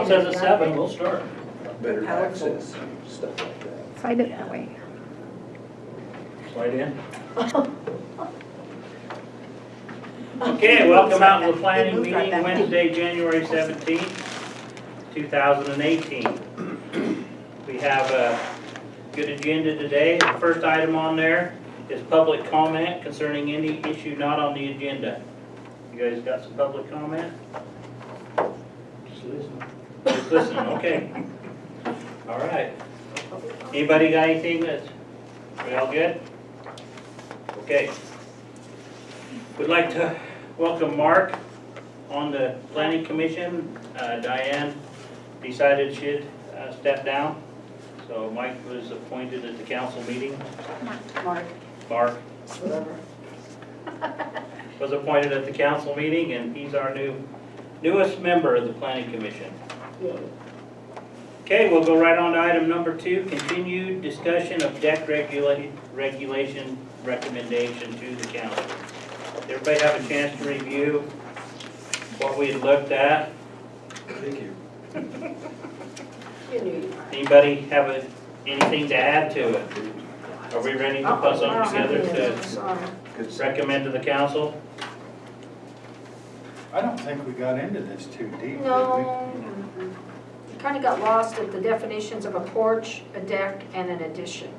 says it's 7, we'll start. Better access, stuff like that. Slide it that way. Slide in. Okay, welcome out to the planning meeting Wednesday, January 17th, 2018. We have a good agenda today. The first item on there is public comment concerning any issue not on the agenda. You guys got some public comment? Just listen. Just listen, okay. All right. Anybody got anything that's, we all good? Okay. We'd like to welcome Mark on the planning commission. Diane decided she'd step down. So Mike was appointed at the council meeting. Mark Whatever. was appointed at the council meeting, and he's our newest member of the planning commission. Okay, we'll go right on to item number 2, continued discussion of deck regulation recommendation to the council. Everybody have a chance to review what we had looked at? Thank you. Anybody have anything to add to it? Are we ready to put something together to recommend to the council? I don't think we got into this too deep, did we? No, kind of got lost at the definitions of a porch, a deck, and an addition.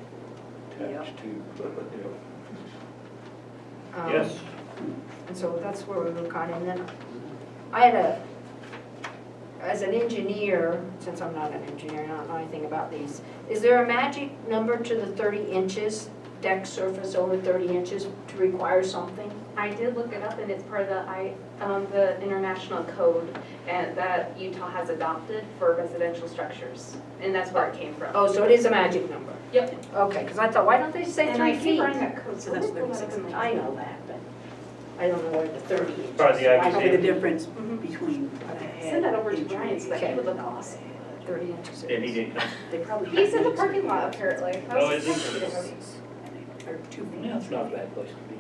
Attached to, Yes. And so that's where we were kind of, and then I had as an engineer, since I'm not an engineer, I don't know anything about these, is there a magic number to the 30 inches, deck surface over 30 inches to require something? I did look it up, and it's part of the international code and that Utah has adopted for residential structures, and that's where it came from. Oh, so it is a magic number? Yep. Okay, because I thought, why don't they say And 3 I feet? keep running that code, so that's I 36 inches. know that, but I don't know where the 30 inches. Part of the I IBC. don't- Okay, the difference Mhm. between. Send that over to Brian so that he Okay. would look awesome. 30 inches. it And he is. didn't come. They probably. He's in the parking lot apparently. Oh, is he? Or 2 feet. Yeah, it's not a bad place to be.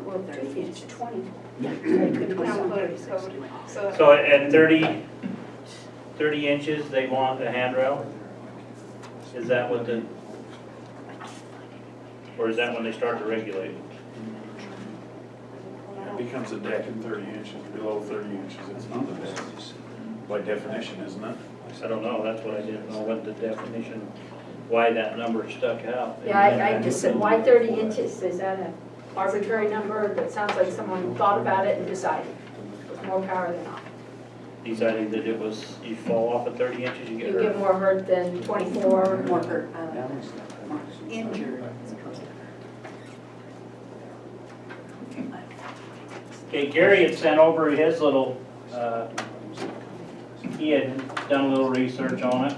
Well, 2 feet is 20. Yeah. Downloaded code. So at 30 inches, they want a handrail? Is that what the, or is that when they start to regulate? It becomes a deck in 30 inches, below 30 inches, it's not a deck. By definition, isn't it? I don't know, that's what I didn't know, what the definition, why that number stuck out. Yeah, I just said, why 30 inches? Is that an arbitrary number? That sounds like someone thought about it and decided. With more power than not. Deciding that it was, you fall off at 30 inches, you You get get hurt. more hurt than 24. More hurt, more injured as opposed to. Okay, Gary had sent over his little, he had done a little research on it.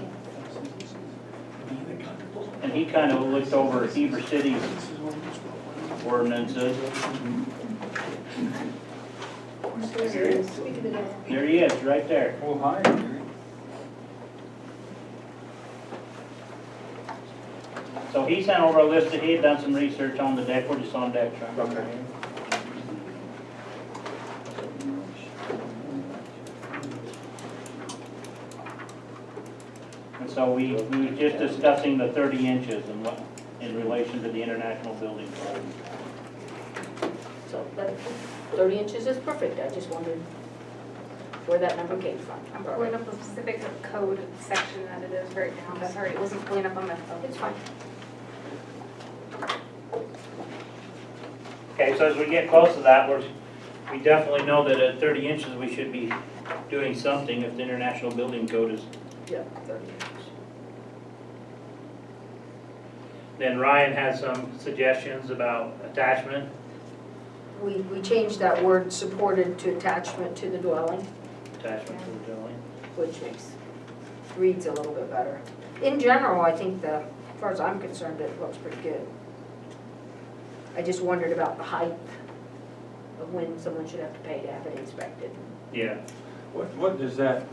And he kind of looked over Heber City's ordinances. There he is, right there. Oh, hi. So he sent over a list that he had done some research on the deck, we're just on deck. Okay. And so we were just discussing the 30 inches and what, in relation to the International Building Code. So that 30 inches is perfect. I just wondered where that number came from. I'm pulling up the specific code section that it is right now. Sorry, it wasn't pulling up on my phone. It's fine. Okay, so as we get close to that, we definitely know that at 30 inches, we should be doing something if the International Building Code is. Yeah, 30 inches. Then Ryan has some suggestions about attachment. We changed that word supported to attachment to the dwelling, Attachment to the dwelling. which reads a little bit better. In general, I think as far as I'm concerned, it looks pretty good. I just wondered about the height of when someone should have to pay to have it inspected. Yeah. What does that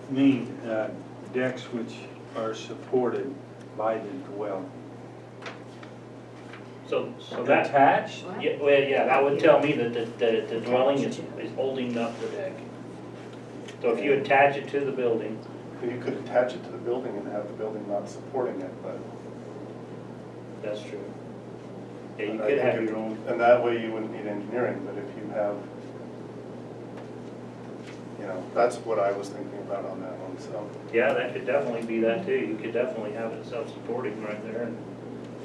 mean, decks which are supported by the dwelling? So that, Attached? yeah, well, yeah, that would tell me that the dwelling is holding up the deck. So if you attach it to the building, You could attach it to the building and have the building not supporting it, but. That's true. Yeah, you I could think have if- your own, And that way you wouldn't need engineering, but if you have, that's what I was thinking about on that one, so. yeah, that could definitely be that too. You could definitely have it self-supporting right there and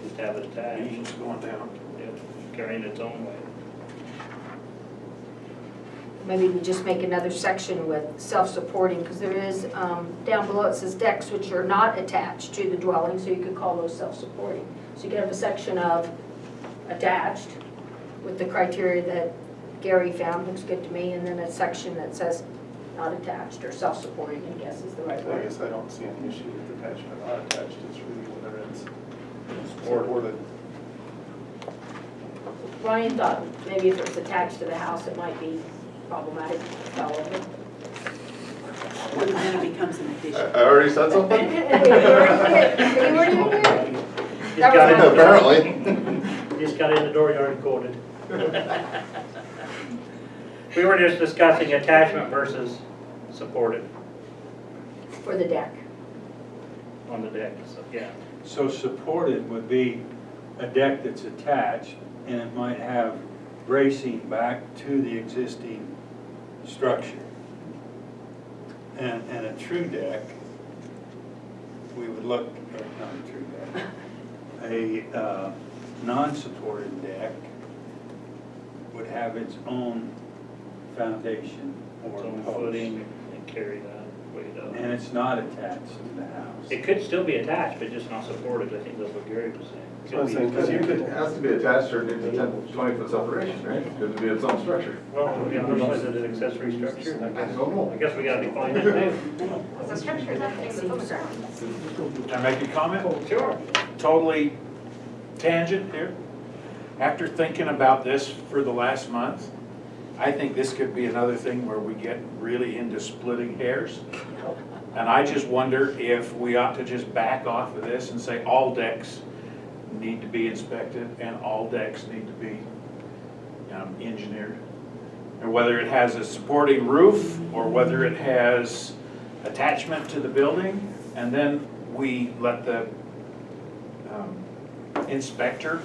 just have it attached. Beams going down. Yeah, carrying its own weight. Maybe we just make another section with self-supporting, because there is, down below it says decks which are not attached to the dwelling, so you could call those self-supporting. So you could have a section of attached with the criteria that Gary found, looks good to me, and then a section that says not attached or self-supporting, I guess is the right I word. guess I don't see any issue with attached or not attached, it's really whether it's supported. Ryan thought maybe if it was attached to the house, it might be problematic, fell over. But then it becomes an addition. I already said something? You weren't even here? Just That got was in, Apparently. just got in the door, you already quoted. We were just discussing attachment versus supported For the deck. on the deck, so, yeah. So supported would be a deck that's attached, and it might have bracing back to the existing structure. And a true deck, we would look, or not a true deck, a non-supported deck would have its own foundation or Its own post. footing and carry that weight up. And it's not attached to the house. It could still be attached, but just not supported. I think that's what Gary was saying. It could I was be- saying, Because it has to be attached or it needs a 20-foot separation, right? Because it'd be its own structure. Well, yeah, is it an accessory structure? I don't know. I guess we gotta define it too. The structure is everything that's on the ground. Can I make a comment? Sure. Totally tangent here. After thinking about this for the last month, I think this could be another thing where we get really into splitting hairs. And I just wonder if we ought to just back off of this and say all decks need to be inspected and all decks need to be engineered. Or whether it has a supporting roof or whether it has attachment to the building, and then we let the inspector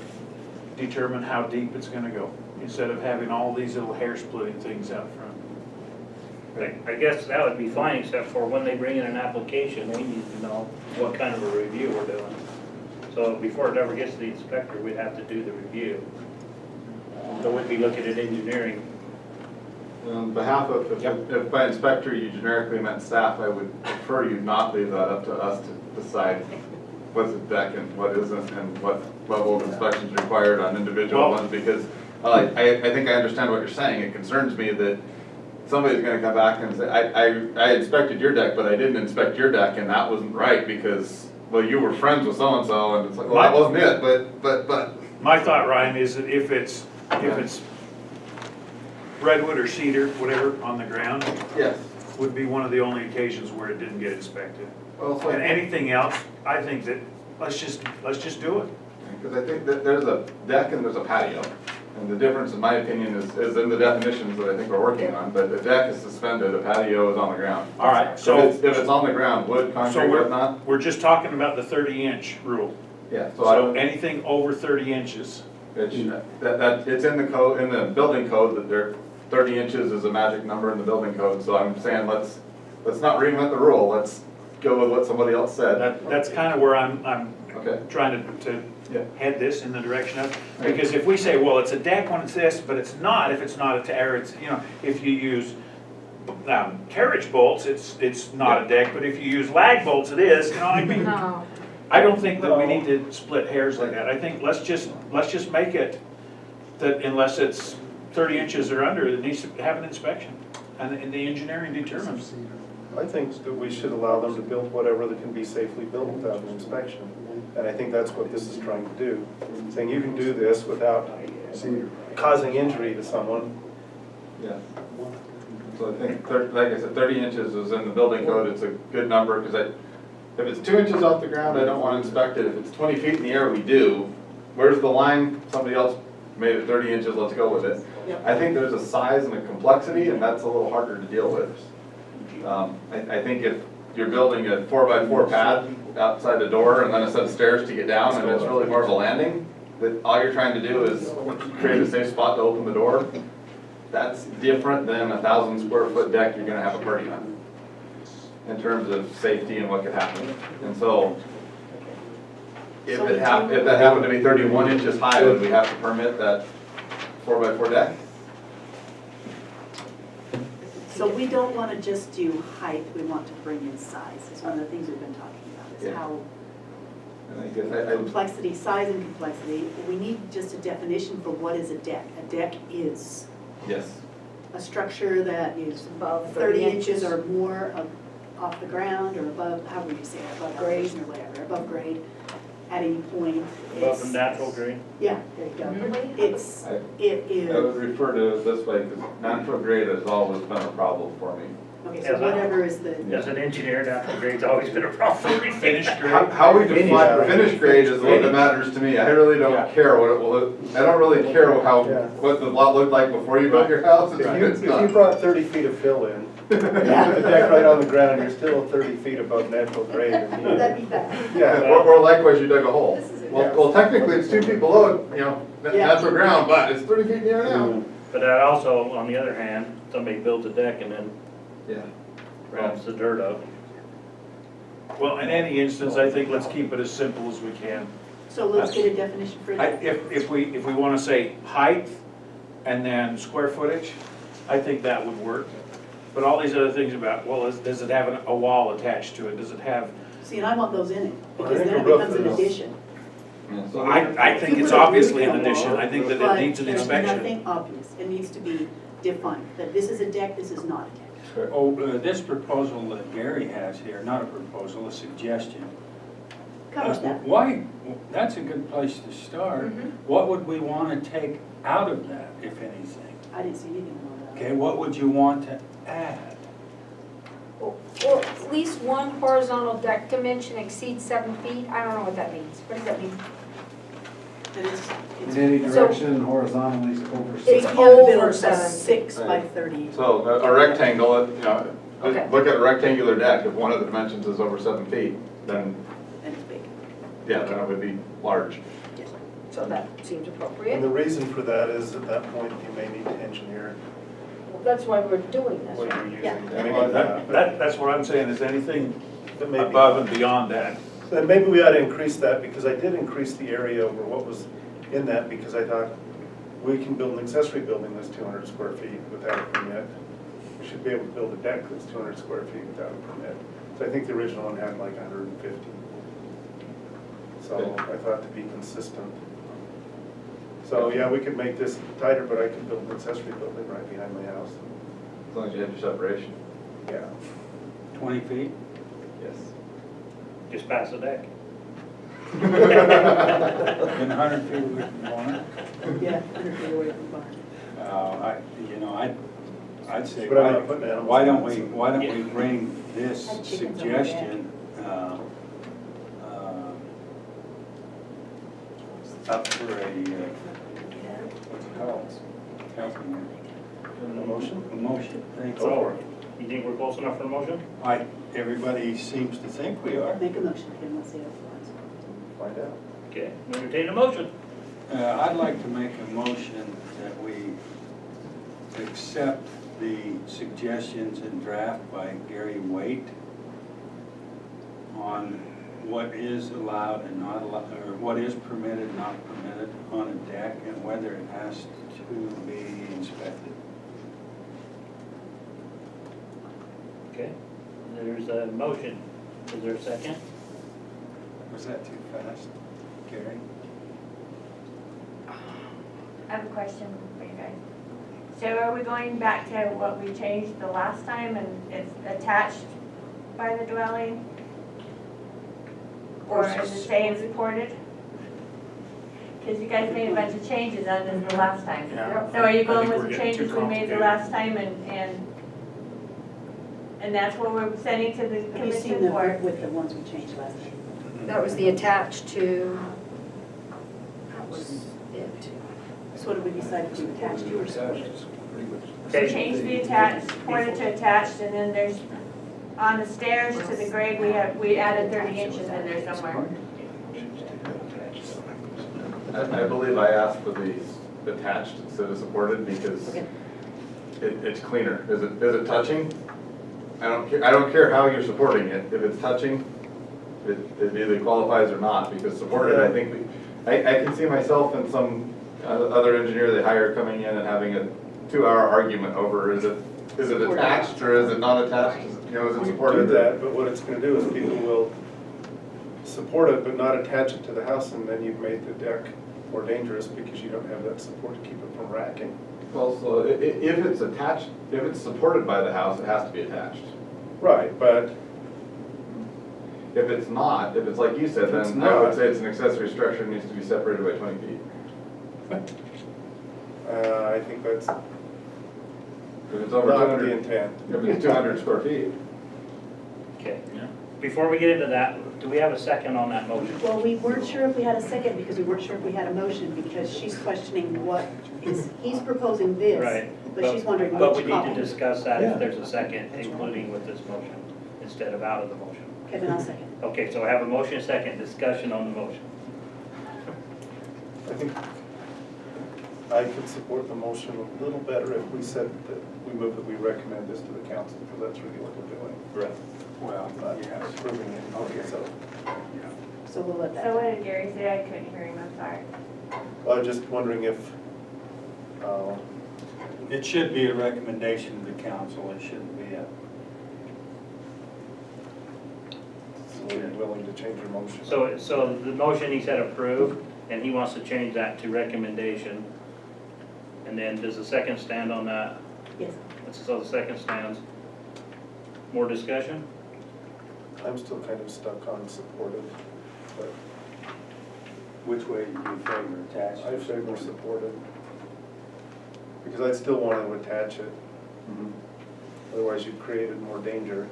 determine how deep it's gonna go, instead of having all these little hair splitting things out front. I guess that would be fine, except for when they bring in an application, we need to know what kind of a review we're doing. So before it ever gets to the inspector, we'd have to do the review. So we'd be looking at engineering. On behalf of, if by inspector you generically meant staff, I would prefer you not leave that up to us to decide what's a deck and what isn't, and what level of inspection is required on individual Well- ones, because I think I understand what you're saying. It concerns me that somebody's gonna come back and say, I inspected your deck, but I didn't inspect your deck, and that wasn't right because, well, you were friends with so-and-so, and it's like, well, that wasn't it, but. My thought, Ryan, is that if it's redwood or cedar, whatever, on the ground, Yes. would be one of the only occasions where it didn't get inspected. Well, so And anything else, I think that, let's just do it. because I think that there's a deck and there's a patio. And the difference, in my opinion, is in the definitions that I think we're working on. But a deck is suspended, a patio is on the ground. All right, So so, if it's on the ground, wood, so concrete, whatnot, we're just talking about the 30-inch rule. yeah, so I So don't, anything over 30 inches, it's in the code, in the building code, that they're 30 inches is a magic number in the building code. So I'm saying, let's not reinvent the rule, let's go with what somebody else said. that's kind of where I'm Okay, trying to Yeah. head this in the direction of. Because if we say, well, it's a deck when it's this, but it's not, if it's not or it's, if you use carriage bolts, it's not a deck, but if you use lag bolts, it is, I mean, No. I don't think that we need to split hairs like that. I think let's just make it that unless it's 30 inches or under, it needs to have an inspection. And the engineering determines. I think that we should allow them to build whatever that can be safely built without an inspection. And I think that's what this is trying to do, saying you can do this without causing injury to someone. yeah. So I think, like I said, 30 inches is in the building code, it's a good number, because if it's 2 inches off the ground, I don't want to inspect it. If it's 20 feet in the air, we do. Where's the line? Somebody else made it 30 inches, let's go with it. I think there's a size and a complexity, and that's a little harder to deal with. I think if you're building a 4x4 pad outside the door and then a set of stairs to get down, and it's really more of a landing, that all you're trying to do is create a safe spot to open the door, that's different than a 1,000 square foot deck you're gonna have a party on, in terms of safety and what could happen. And so, if that happened to be 31 inches high, would we have to permit that 4x4 deck? So we don't want to just do height, we want to bring in size, is one of the things we've been talking about, is Yeah. how And I guess complexity, size and complexity, we need just a definition for what is a deck. A deck is yes. a structure that is Above 30 inches or more off the ground, or above, how would you say, it, above Grade. elevation or whatever, above grade, at any point. Above the It's- natural grade. Yeah, there you go. It I would is, refer to it this way, because natural grade has always been a problem for me. okay, so whatever is the, As an engineer, natural grade's always been a problem for me. Finished How we define Yeah. finished grade is what that matters to me. I really Yeah. don't care what it will, I don't really care how, Yeah. what the lot looked like before you built your house, it's when it's If you done. brought 30 feet of fill in, the deck right on the ground, you're still 30 feet above natural grade. that'd be bad. Yeah, Or likewise, you dug a hole. This is it. Well, technically, it's 2 feet below, Yeah. natural ground, but it's 30 feet in the air now. But that also, on the other hand, somebody builds a deck and then Yeah. ramps the dirt up. Well, in any instance, I think let's keep it as simple as we can. So let's get a definition for that. If we wanna say height and then square footage, I think that would work. But all these other things about, well, does it have a wall attached to it? Does it have, See, and I want those in it, Well, I because think then it a roof becomes an is- addition. Yeah, so I think it's obviously an addition. I think that it But needs an there's inspection. nothing obvious, it needs to be defined, that this is a deck, this is not a deck. Oh, this proposal that Gary has here, not a proposal, a suggestion. Covers that. Why, that's a good place to start. Mhm. What would we want to take out of that, if anything? I didn't see anything on that. Okay, what would you want to add? Or at least one horizontal deck dimension exceeds 7 feet, I don't know what that means, what does that mean? And it's In any So- direction horizontally is over It's you 6. can't build over a 7. 6 by 30. So a rectangle, Okay. look at a rectangular deck, if one of the dimensions is over 7 feet, then, And it's big. yeah, then it would be large. So that seems and appropriate. the reason for that is at that point, you may need to engineer That's why we're doing this, what right? you're using. Yeah. I mean, That's what I'm saying, is anything that may be- above and beyond that. Then maybe we ought to increase that, because I did increase the area over what was in that, because I thought we can build an accessory building that's 200 square feet without a permit. We should be able to build a deck that's 200 square feet without a permit. So I think the original one had like 150. So I thought to be consistent. So, yeah, we could make this tighter, but I could build an accessory building right behind my house. As long as you have your separation. Yeah. 20 feet? Yes. Just pass the deck. And 100 feet away from the barn? Yeah, 100 feet away from the barn. I'd say, But I'm not putting animals why don't in it, we, so- why don't we bring this Had chickens on the deck. suggestion up for a, what's it called? Help me. A motion? A motion, thank Oh, you. you think we're close enough for a motion? Everybody seems to think we are. Make a motion, Kim, let's see otherwise. Find out. Okay, entertain a motion. I'd like to make a motion that we accept the suggestions in draft by Gary Waite on what is allowed and not allowed, or what is permitted, not permitted on a deck, and whether it has to be inspected. Okay, there's a motion. Is there a second? Was that too fast, Gary? I have a question for you guys. So are we going back to what we changed the last time, and it's attached by the dwelling? Or is it staying supported? Because you guys made a bunch of changes on this the last time. Yeah. So are you I going think with we're the getting too changes we made the complicated. last time, and that's what we're sending to the Have you seen commission the, for? with the ones we changed last time? That was the attached to, that was it. So what did we decide to attach to or supported? So change the attached, supported to attached, and then there's on the stairs to the grade, we added 30 inches in there somewhere. I believe I asked for the attached instead of supported because it's cleaner. Is it touching? I don't care how you're supporting it. If it's touching, it either qualifies or not, because supported, I think, I can see myself and some other engineer they hire coming in and having a 2-hour argument over, is it attached or is it not attached? Is it We can supported? do that, but what it's gonna do is people will support it but not attach it to the house, and then you've made the deck more dangerous because you don't have that support to keep it from racking. Well, so if it's attached, if it's supported by the house, it has to be attached. Right, but If it's not, if it's like you said, If it's then I would not- say it's an accessory structure and needs to be separated by 20 feet. I think that's If it's over not the 200, intent. if it's 200 square feet. Okay. Before we get into that, do we have a second on that motion? Well, we weren't sure if we had a second because we weren't sure if we had a motion because she's questioning what he's proposing this. Right. But she's wondering But we which need copy. to discuss that Yeah. if there's a second, including with this motion, instead of out of the motion. Okay, then I'll second. Okay, so I have a motion, a second, discussion on the motion. I think I could support the motion a little better if we said that we move that we recommend this to the council, because that's really what we're doing. Right. Well, Not yes. approving it. Okay, so, So we'll let that. So what did Gary say? I couldn't hear him, I'm sorry. I was just wondering if, It should be a recommendation to the council, it shouldn't be a, we're willing to change your motion. So the motion, he said approve, and he wants to change that to recommendation. And then does the second stand on that? Yes. So the second stands. More discussion? I'm still kind of stuck on supported, but which way do you favor, attached? I favor supported. Because I'd still want to attach it, otherwise you've created more danger.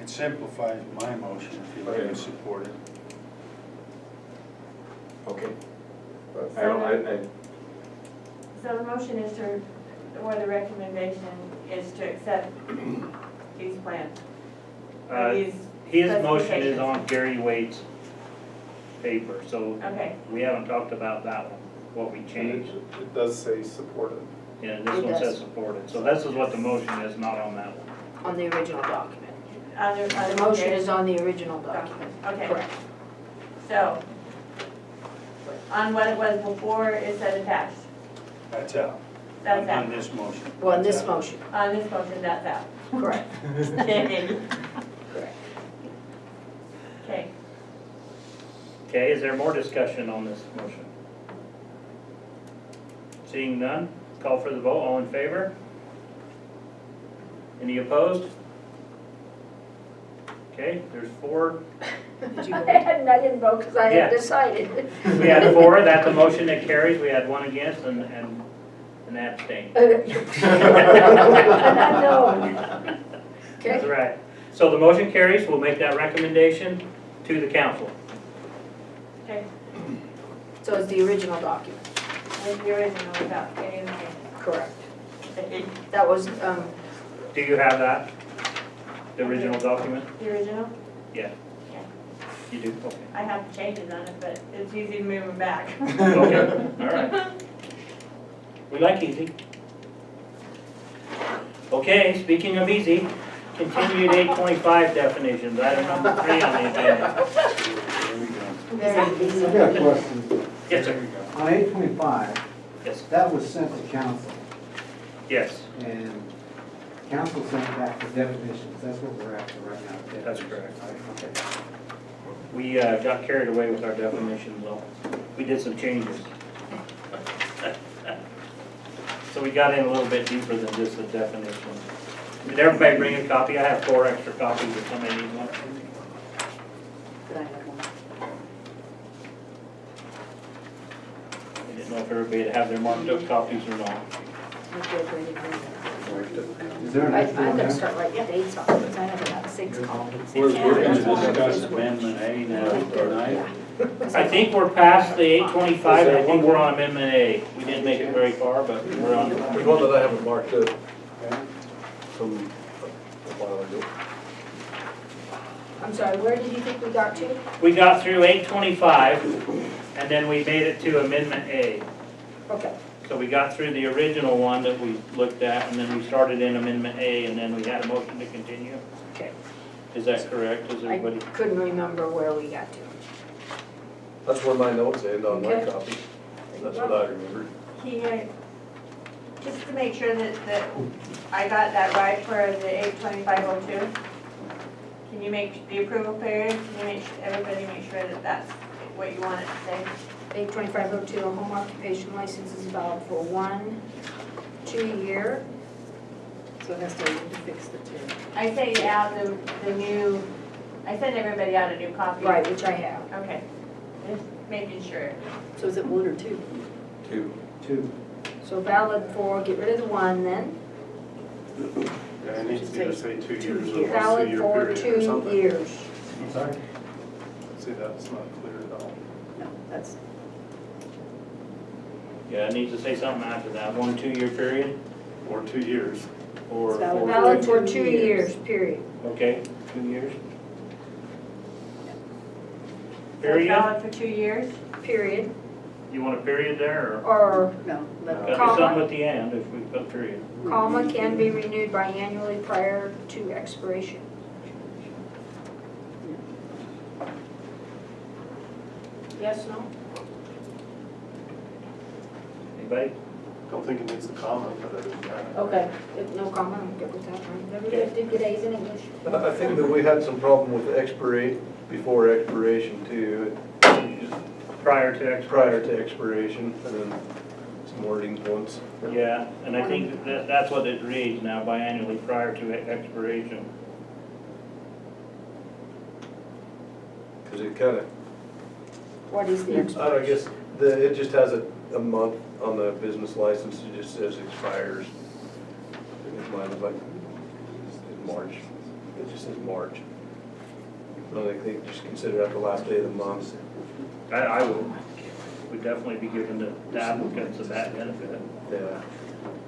It simplifies my motion if you let me support it. Okay. But So the motion is to, or the recommendation is to accept these plans. Or these His motion is specifications. on Gary Wade's paper, so Okay, we haven't talked about that one, what we changed. it does say supported. And this It one does. says supported, so this is what the motion is, not on that one. On the original document. the The motion is on the original document. Okay, Correct. so, on what it was before, it said attached. That's out. That's On out. this motion. Well, in this That's out. motion, On this motion, that's out. correct. Okay. Correct. Okay, is there more discussion on this motion? Seeing none, call for the vote, all in favor? Any opposed? Okay, there's 4. Did you I vote? hadn't, I didn't vote because I Yeah. hadn't decided. We had 4, that's a motion that carries, we had 1 against and an abstain. An unknown. That's Okay, right. So the motion carries, we'll make that recommendation to the council. Okay, so it's the original document. with the original without any of the changes. Correct. That was, Do you have that? The original document? The original? Yeah. Yeah. You do, okay. I have the changes on it, but it's easy to move them back. Okay, all right. We like easy. Okay, speaking of easy, continued 825 definitions, item number 3 on the agenda. There we go. very easy. I've got a question. Yes, There sir. we go. On 825, Yes, that was sent to council, yes, and council sent back the definitions. That's what we're after right now. That's correct. Okay. we got carried away with our definitions though. We did some changes. So we got in a little bit deeper than just the definition. Did everybody bring a copy? I have 4 extra copies if somebody needs one. Could I have one? I didn't know if everybody would have their marked up copies or not. Is there an I- extra I'm one gonna there? start writing dates on it, I have about 6 copies. We're going Yeah. to discuss amendment A now tonight. I think we're past the 825, and I think we're on amendment A. We didn't make it very far, but we're on. There's one that I haven't marked up from a while ago. I'm sorry, where did you think we got to? We got through 825, and then we made it to Amendment A. Okay, So we got through the original one that we looked at, and then we started in Amendment A, and then we had a motion to continue. okay. Is that correct? Is I everybody? couldn't remember where we got to. That's where my notes end on my Okay. copy. That's what I remember. Just to make sure that I got that right for the 82502, can you make the approval period, can you make, everybody make sure that that's what you want it to say? 82502, a home occupation license is valid for 1, 2 year. So it has to fix the two. I sent out the new, I sent everybody out a new copy. Right, which I have. Okay, just making sure. So is it 1 or 2? 2. 2. So valid for, get rid of the 1 then. Yeah, it needs to either say 2 years or a Valid 2-year for period or 2 something. years. I'm sorry? See, that's not clear at all. No, that's, Yeah, it needs to say something after that, 1 2-year period, Or 2 years. or It's valid. 4. Valid for 2 2 years. years, period. Okay, 2 years. So it's Period? valid for 2 years? You Period. want a period there, or? Or no, let Gotta be Comma. something at the end if we put period. comma can be renewed biannually prior to expiration. Yes, no? Anybody? Don't think it needs a comma, but other than that. Okay, if no comment, I'm good with that. Everybody did get A's in English. I think that we had some problem with the before expiration too, Prior to expiration. prior to expiration, and then some wording once. Yeah, and I think that's what it reads now, biannually prior to expiration. Because it kind of, What is the I expiration? guess, it just has a month on the business license, it just says expires. I think mine was like, in March, it just says March. I think they just consider that the last day of the month. I would definitely be giving the applicants of that benefit. Yeah.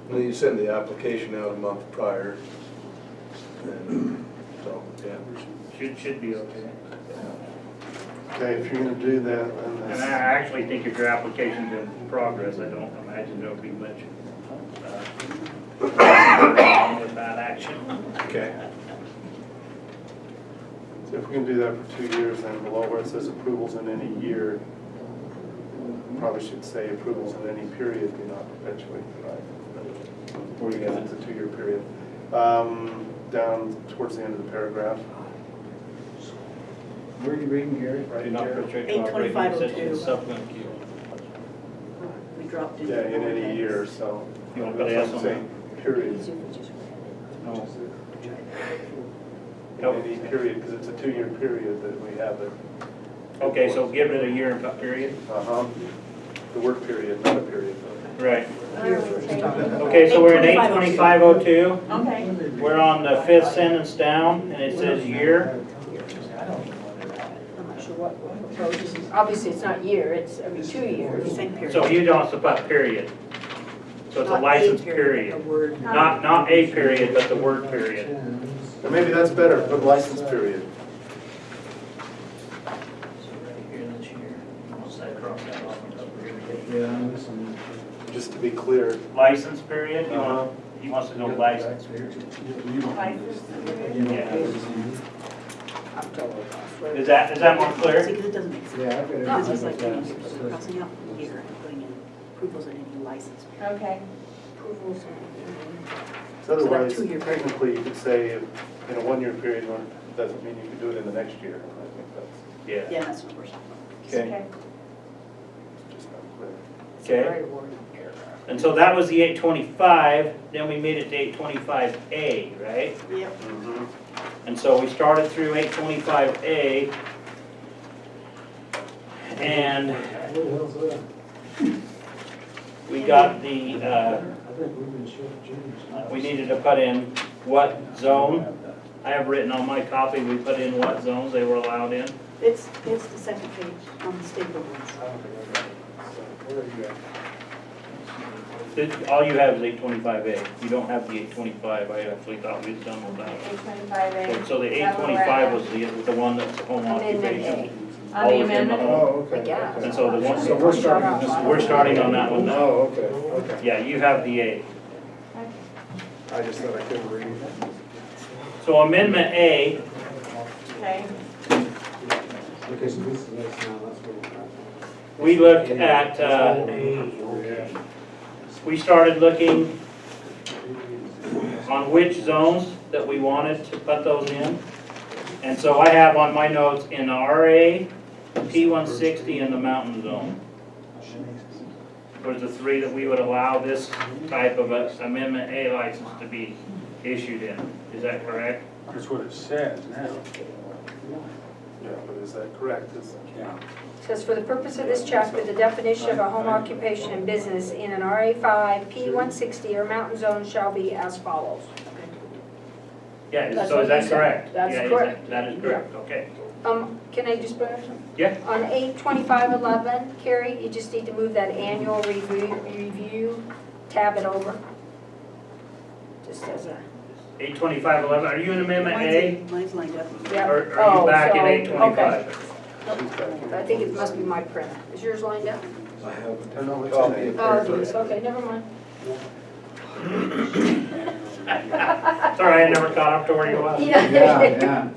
And then you send the application out a month prior. And so, yeah. Should be okay. Okay, if you're gonna do that, then And I that's, actually think if your application's in progress, I don't imagine there'll be much with that action. Okay. so if we can do that for 2 years, then below where it says approvals in any year, probably should say approvals in any period do not perpetuate the right. Where you Because got it's a 2-year period. Down towards the end of the paragraph. Where are you reading, Gary? Do Right not here. perpetuate operating such as supplement queue. we dropped it. Yeah, in any year, so. You want to put That's S what on I'm saying, period. No. In any period, because it's a 2-year period that we have it. Okay, so get rid of year and put period. The word period, not a period. Right. Where are we changing? Okay, so we're in 82502. Okay, We're on the 5th sentence down, and it says year. I'm not sure what proposes. Obviously, it's not year, it's every 2 years. Same period. So you don't have to put period. So it's a Not license a period. A word. Not a period, but the word period. Or maybe that's better, put license period. So right here, this year, once I cross that off. Yeah, I'm listening. Just to be clear. License period, he wants to go license. license. Yeah. I'm totally lost. Is that more See, clear? because it doesn't make sense. Yeah, I've got it. Because he's like, crossing out year and putting in approvals in any license. Okay, Approvals. So otherwise, 2-year period. technically, you could say in a 1-year period, it doesn't mean you can do it in the next year. I think that's Yeah. Yeah, that's what we're talking okay. just not clear. Okay. And so that was the 825, then we made it to 825A, right? about. Yep. And so we started through 825A, and What the hell's that? we got the, I think we've been short-changed. we needed to put in what zone. I have written on my copy, we put in what zones they were allowed in. It's the second page on the stable ones. I don't think I got it. So, where are you at? All you have is 825A. You don't have the 825. I actually thought we'd done with that. 825A. So the 825 was the one that's home occupation. On the All within amendment? Oh, okay. Yeah. And so the one, So we're starting this. we're starting on that one now. Oh, okay, okay. Yeah, you have the A. I just thought I couldn't read. So amendment A, Okay. Okay, so this is us now, that's what we're at. we looked at, we started looking on which zones that we wanted to put those in. And so I have on my notes in the RA, P160, and the mountain zone. Those are the three that we would allow this type of a amendment A license to be issued in. Is that correct? That's what it says now. Yeah, but is that correct? Yeah. Says, for the purpose of this chapter, the definition of a home occupation and business in an RA5, P160, or mountain zone shall be as follows. Yeah, That's so what is that you said. correct? That's Yeah, correct. That is correct, okay. Can I just bring up something? Yeah. On 82511, Carrie, you just need to move that annual review, tab it over. Just as a, 82511, are you in amendment A? Mine's lined up. yeah. Or are you back in so, 825? okay. I think it must be my print. Is yours lined up? I have I know it's Copy. in the- Oh, it is, okay, never mind. Sorry, I never caught up to where you was. Yeah, yeah.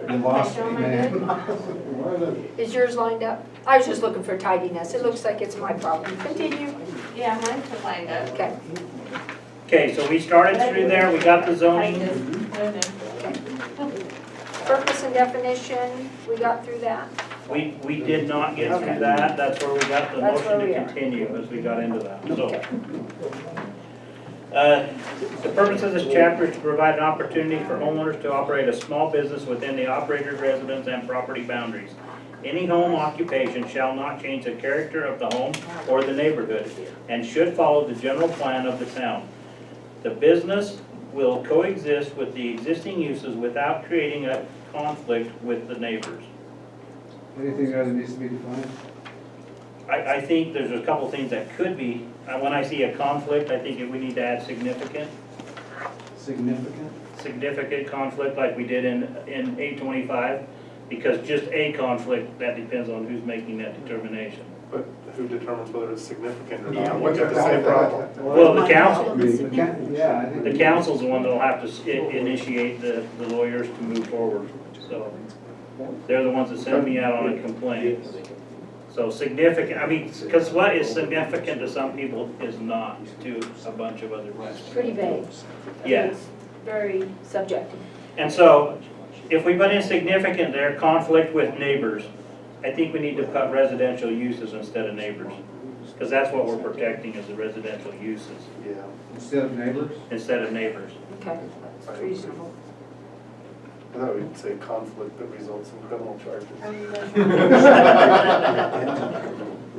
You lost me, Show my man. good? Where is it? Is yours lined up? I was just looking for tidiness. It looks like it's my problem. Continue. Yeah, mine's lined up. Okay. Okay, so we started through there, we got the zoning. Purpose and definition, we got through that. We did not get through that, that's where we got the That's where motion we to are. continue as we got into that, so. Okay. The purpose of this chapter is to provide an opportunity for homeowners to operate a small business within the operator's residence and property boundaries. Any home occupation shall not change the character of the home or the neighborhood and should follow the general plan of the town. The business will coexist with the existing uses without creating a conflict with the neighbors. Anything that needs to be defined? I think there's a couple things that could be, when I see a conflict, I think we need to add significant conflict like we did in 825, because just a conflict, that depends on who's making that determination. But who determines whether it's significant or Yeah, not? what's We've got the the same conflict? problem. Well, the council, Yeah, I think. the council's the one that'll have to initiate the lawyers to move forward, so. They're the ones that send me out on a complaint. So significant, I mean, because what is significant to some people is not to a bunch of other people. Pretty vague. Yeah. It's very subjective. And so, if we put in significant there, conflict with neighbors, I think we need to put residential uses instead of neighbors. Because that's what we're protecting is the residential uses, Yeah. Instead of neighbors? instead of neighbors. Okay, that's reasonable. I thought we'd say conflict that results in criminal charges.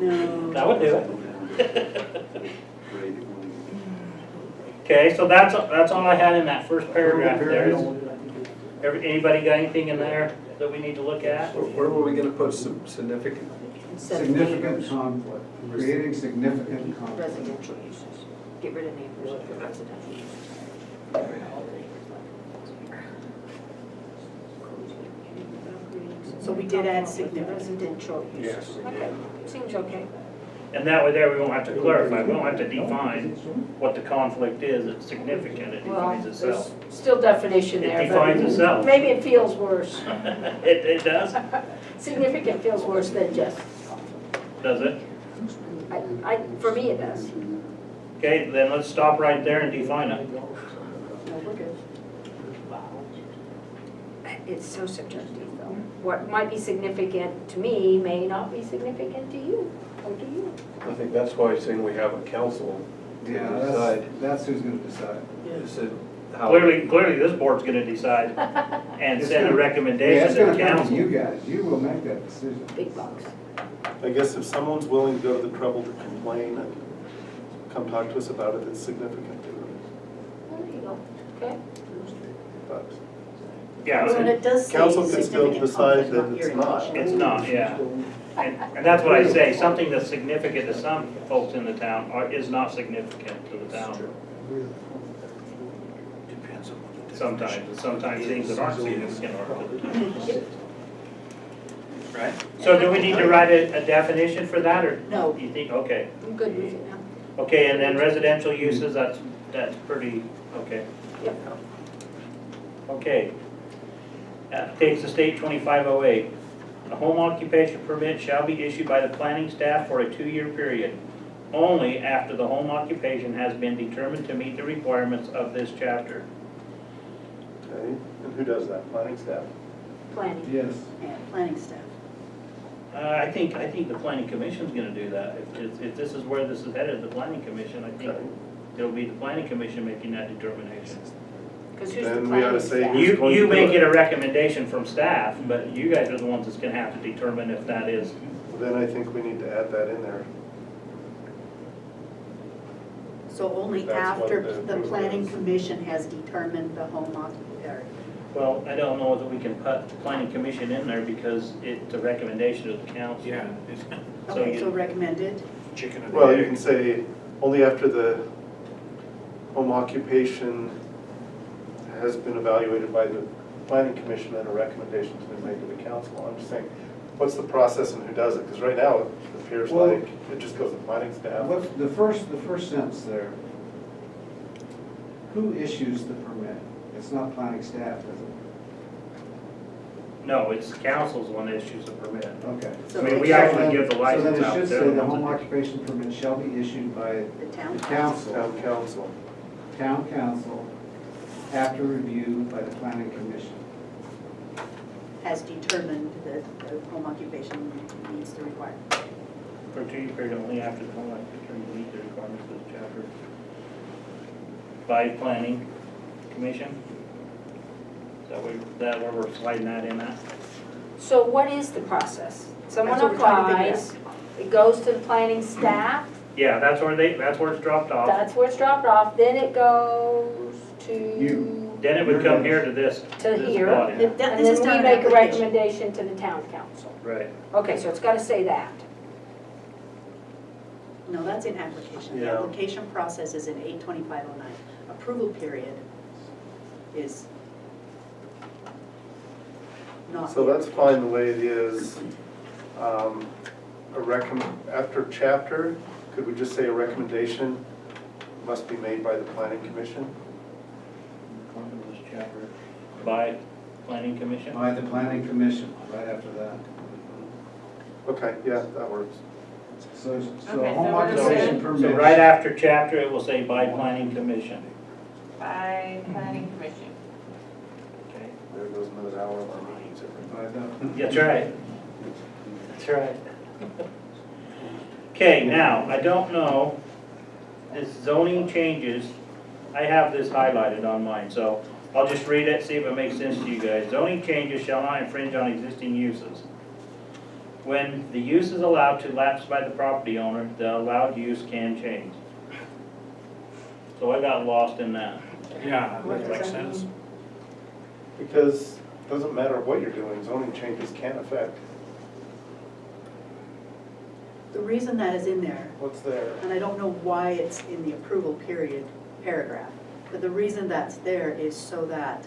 No. That would do it. Okay, so that's all I had in that first paragraph there. Anybody got anything in there that we need to look at? Where were we gonna put some significant? Instead of Significant neighbors, conflict, creating significant conflict. residential uses. Get rid of neighbors, put residential uses. So we did add The significant. residential uses. Okay, seems okay. And that way there, we won't have to clarify, we don't have to define what the conflict is, it's significant, it Well, defines there's itself. still definition It there, defines but itself. maybe it feels worse. It does, Significant feels worse than just, does it? for me it does. Okay, then let's stop right there and define it. No, we're good. It's so subjective though. What might be significant to me may not be significant to you, or to you. I think that's why I'm saying we have a council to Yeah, decide. that's who's gonna decide. Is it how? Clearly this board's gonna decide and It's send a gonna- Yeah, recommendation it's to the gonna come from council. you guys, you will make that decision. Big bucks. I guess if someone's willing to go to the trouble to complain and come talk to us about it, it's significant to them. There you go, okay? But Yeah, Well, and it does say Council can still significant decide conflict, that it's not. irritation. it's not, yeah. And that's what I say, something that's significant to some folks in the town is not significant to the town. Depends on what the Sometimes, definition sometimes things that aren't significant are to the town. is. Right? So do we need to write a definition for that, or? No. You think, okay. I'm good with it now. Okay, and then residential uses, that's pretty, okay. Yep. Okay. Takes the state 2508. A home occupation permit shall be issued by the planning staff for a 2-year period, only after the home occupation has been determined to meet the requirements of this chapter. Okay, and who does that? Planning staff? Planning. Yes. Yeah, planning staff. I think the planning commission's gonna do that. If this is where this is headed, the planning commission, I think Okay. it'll be the planning commission making that determination. Because who's the Then we ought planning to say staff? who's going to You do may it. get a recommendation from staff, but you guys are the ones that's gonna have to determine if that is. Then I think we need to add that in there. So only That's what after the the approval planning is. commission has determined the home occupation. Well, I don't know that we can put planning commission in there because it's a recommendation of the council. Yeah, it's So Okay, you- so recommended. chicken and Well, you egg. can say only after the home occupation has been evaluated by the planning commission and a recommendation has been made to the council. I'm just saying, what's the process and who does it? Because right now it appears Well- like it just goes to planning staff. What, the first sentence there, who issues the permit? It's not planning staff, is it? No, it's council's one that issues the permit. Okay. I mean, we actually give the So license then out. it should They're say the the ones home that- occupation permit shall be issued by The town the council council, Town council. town council, after review by the planning commission. has determined that the home occupation meets the requirement. For a 2-year period only after the home occupation to meet the requirements of this chapter. By planning commission? Is that where we're sliding that in at? So what is the process? Someone That's what we're trying to figure applies, it goes to the planning staff, Yeah, that's where it's dropped off. that's where it's dropped off, then it goes to, You. Then it would come here to this here. body. If that- and This is then not we an make a application. recommendation to the town council. Right. Okay, so it's gotta say that. No, that's in application. The Yeah. application process is in 82509. Approval period is not. So that's fine the way it is. After chapter, could we just say a recommendation must be made by the planning commission? This chapter. By planning commission? By the planning commission, right after that. Okay, yeah, that works. So Okay, a so home we're just occupation saying- permit. So right after chapter, it will say by planning commission. By planning commission. Okay. There goes another hour of our meetings. By the- That's right. That's right. Okay, now, I don't know, this zoning changes, I have this highlighted on mine, so I'll just read it, see if it makes sense to you guys. Zoning changes shall not infringe on existing uses. When the use is allowed to lapse by the property owner, the allowed use can change. So I got lost in that. Yeah, What that does makes that mean? sense. Because it doesn't matter what you're doing, zoning changes can affect The reason that is in there, what's there. and I don't know why it's in the approval period paragraph, but the reason that's there is so that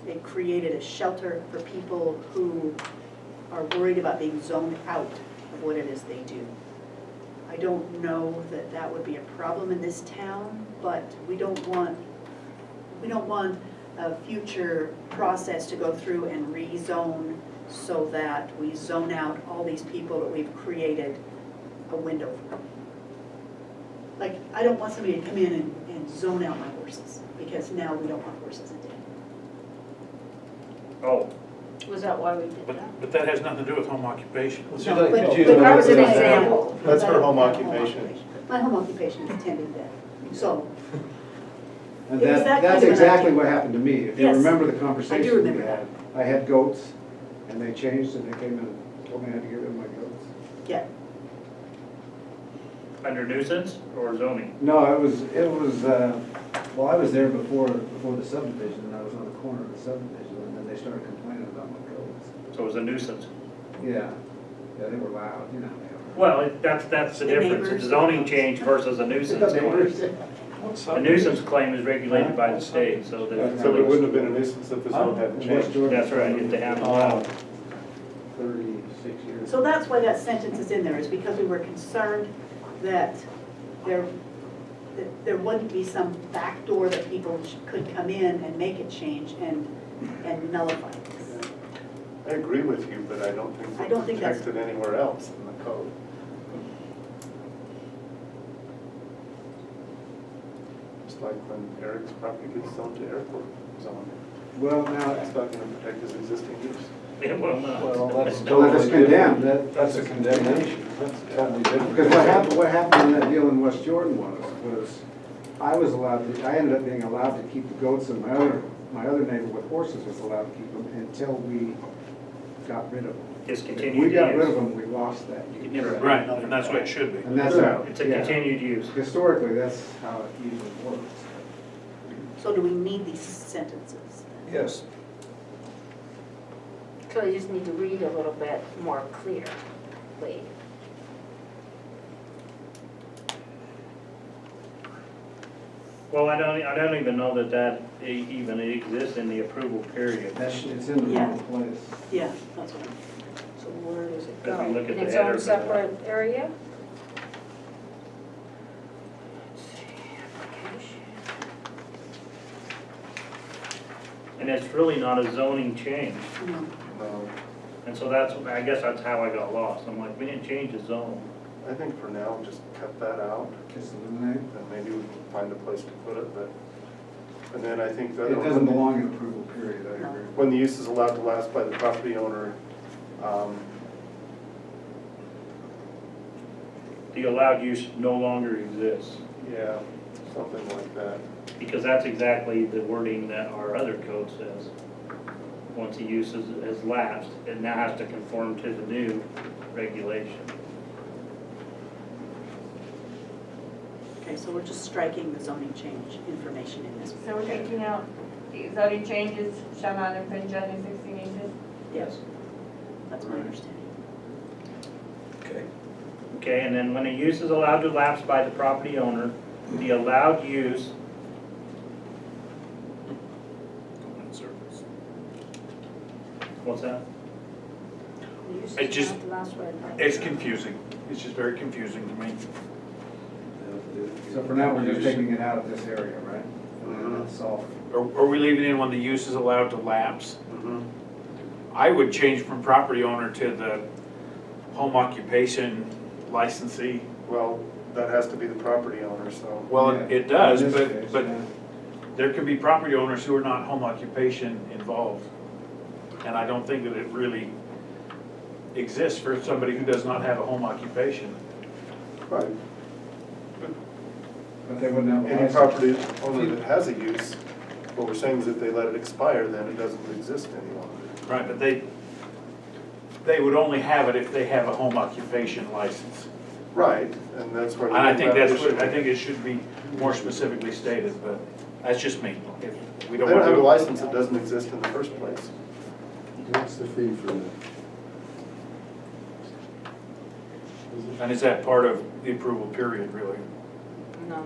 it created a shelter for people who are worried about being zoned out of what it is they do. I don't know that that would be a problem in this town, but we don't want a future process to go through and rezone so that we zone out all these people that we've created a window for. Like, I don't want somebody to come in and zone out my horses, because now we don't want horses in town. Oh, Was that why we did that? But that has nothing to do with home occupation. No, but that was an example. That's for home occupation. My home occupation is tending dead, so, And It was that that's kind of an exactly idea. what happened to me. If you Yes, remember the conversation we remember had. I had goats, and they changed, and they came and told me I had to get rid of my goats. yeah. under nuisance or zoning? No, it was, well, I was there before the subdivision, and I was on the corner of the subdivision. they started complaining about my codes. So it was a nuisance. Yeah, yeah, they were loud, you know how they are. Well, that's the The difference, it's neighbors. a zoning change versus a nuisance claim. A nuisance claim is regulated by the state, so that. So it wouldn't have been a nuisance if the zone hadn't changed. That's right, if they haven't allowed. 36 years. So that's why that sentence is in there, is because we were concerned that there wouldn't be some back door that people could come in and make a change and nullify this. I agree with you, but I don't think I it's don't think that's- protected anywhere else in the code. Just like when Eric's property gets zoned to airport zone, Well, now, it's not gonna protect his existing use. It will not. Well, that's well, if it's totally condemned, different. That's a condemnation, that's totally different. because what happened in that deal in West Jordan was I was allowed to, I ended up being allowed to keep the goats, and my other neighbor with horses was allowed to keep them until we got rid of them. It's If continued we got rid of use. them, we lost that use. Right, and that's what it should be. And that's how. It's a yeah. continued use. Historically, that's how it usually works. So do we need these sentences? Yes. So you just need to read a little bit more clearly. Well, I don't even know that even exists in the approval period. It's in the Yeah. wrong place. Yeah, that's what So where does it Let go? me look at In the its header own for that. separate area? Let's see, application. And it's really not a zoning change. I'm, no. No, And so I guess that's how I got lost. I'm like, we didn't change the zone. I think for now, just cut that out, Just eliminate. and maybe we can find a place to put it, but, and then I think the It other doesn't one, belong in approval period, I No. agree. when the use is allowed to last by the property owner, The allowed use no longer exists, yeah, something like that. because that's exactly the wording that our other code says. Once the use has lapsed, it now has to conform to the new regulation. Okay, so we're just striking the zoning change information in this. So we're taking out the zoning changes shall not infringe on existing uses? Yes, that's my understanding. Okay. Okay, and then when a use is allowed to lapse by the property owner, the allowed use what's that? The use It is just- not the last word. It's confusing. It's just very confusing to me. So for now, we're just taking it out of this area, right? And then that's all. Are we leaving in when the use is allowed to lapse? Mhm. I would change from property owner to the home occupation licensee. Well, that has to be the property owner, so. Well, Yeah. it does, In this but, case, but yeah. there could be property owners who are not home occupation involved. And I don't think that it really exists for somebody who does not have a home occupation. Right. But they wouldn't have a Any license. property owner that has a use, what we're saying is if they let it expire, then it doesn't exist any longer. Right, but they would only have it if they have a home occupation license. Right, and that's where. And I think that's what, I think it should be more specifically stated, but that's just me. If we They don't don't want have a to. license, it doesn't exist in the first place. What's the fee for that? And is that part of the approval period, really? No.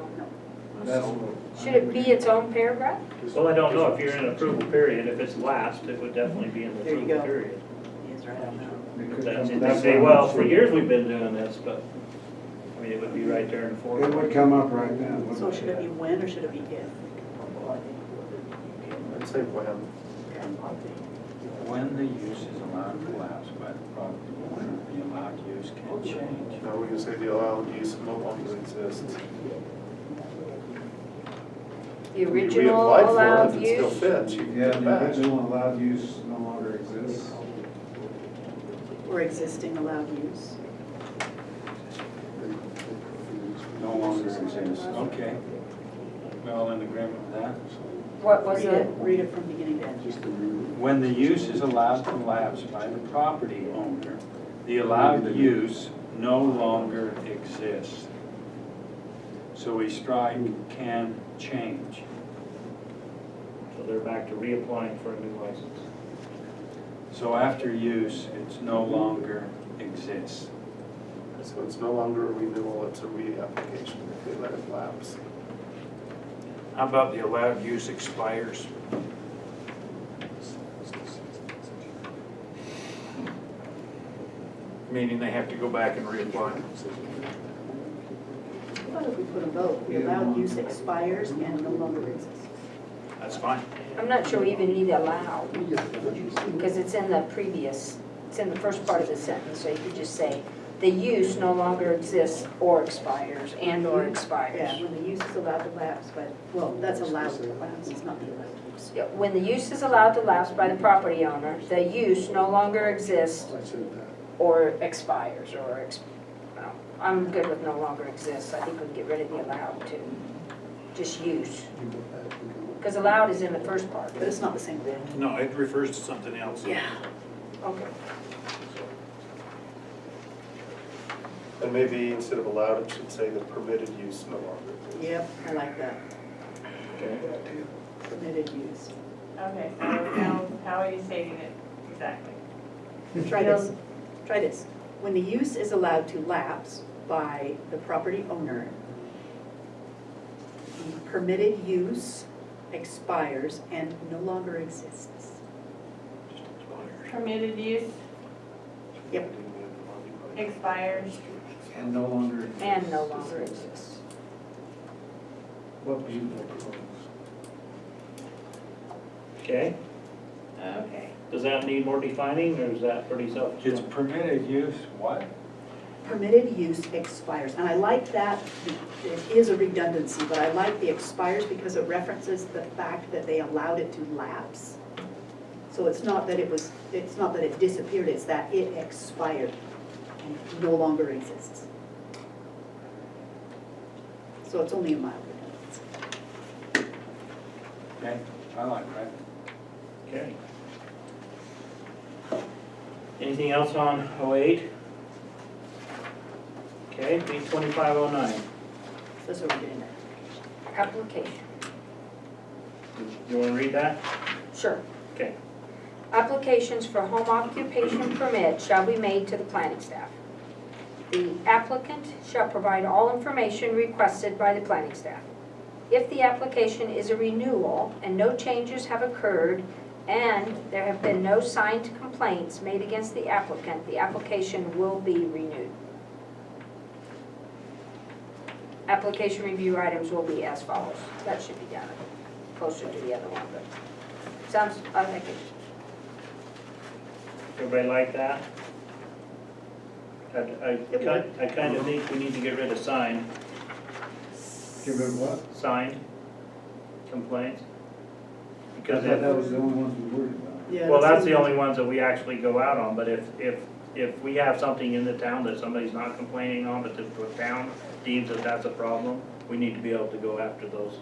That's what- Should it be its own paragraph? Well, I don't know, if you're in an approval period, if it's lapsed, it would definitely be in the There you approval go. period. He is right on that. It could That's, come- they that's say, what- well, for years we've been doing this, but, I mean, it would be right there in It force. would come up right now. wouldn't So should it be when or should it be if? I'd say when. When the use is allowed to lapse by the property owner, the allowed use can change. Now, we can say the allowed use no longer exists. The When you original reapply for it, allowed if it still use? fits, you can Yeah, get it the back. original allowed use no longer exists. Or existing allowed use? No longer exists. Okay. We're all in agreement with that? What was Read it? it, read it from beginning to end. Just the rule. When the use is allowed to lapse by the property owner, the allowed use no longer exists. So we strike can change. So they're back to reapplying for a new license. So after use, it's no longer exists. So it's no longer a renewal, it's a reapplication if they let it lapse. How about the allowed use expires? Meaning they have to go back and reapply. I thought if we put them both, the allowed use expires and no longer exists. That's fine. I'm not sure we even need allowed, because it's in the previous, it's in the first part of the sentence, so you could just say, the use no longer exists or expires, and/or expires. Yeah, when the use is allowed to lapse, but, well, that's allowed to lapse, it's not the allowed use. Yeah, when the use is allowed to lapse by the property owner, the use no longer exists I said that. or expires, no, I'm good with no longer exists. I think we can get rid of the allowed too. Just use, You go back and go. because allowed is in the first part. But it's not the same thing. No, it refers to something else. Yeah. Okay. And maybe instead of allowed, it should say the permitted use no longer exists. Yep, I like that. Permitted use. Okay, so now, how are you stating it exactly? Try this, try this. When the use is allowed to lapse by the property owner, the permitted use expires and no longer exists. Permitted use Yep. expires. And no longer. And no longer exists. What would you propose? Okay, Okay. does that need more defining, or is that pretty self? It's permitted use, what? Permitted use expires, and I like that, it is a redundancy, but I like the expires because it references the fact that they allowed it to lapse. So it's not that it disappeared, it's that it expired and no longer exists. So it's only a mild redundancy. Okay, I like that. Okay. Anything else on 08? Okay, B 2509. That's what we're doing there. Application. You want to read that? Sure. Okay. Applications for home occupation permit shall be made to the planning staff. The applicant shall provide all information requested by the planning staff. If the application is a renewal and no changes have occurred and there have been no signed complaints made against the application will be renewed. Application review items will be as follows. That should be down closer to the other one, but sounds, I like it. Everybody like that? I kind of think we need to get rid of sign, Get rid of what? signed complaints. I Because thought that if, was the only ones we worried about. Yeah, well, that's the only ones that we actually go out on, but if we have something in the town that somebody's not complaining on, but the town deems that that's a problem, we need to be able to go after those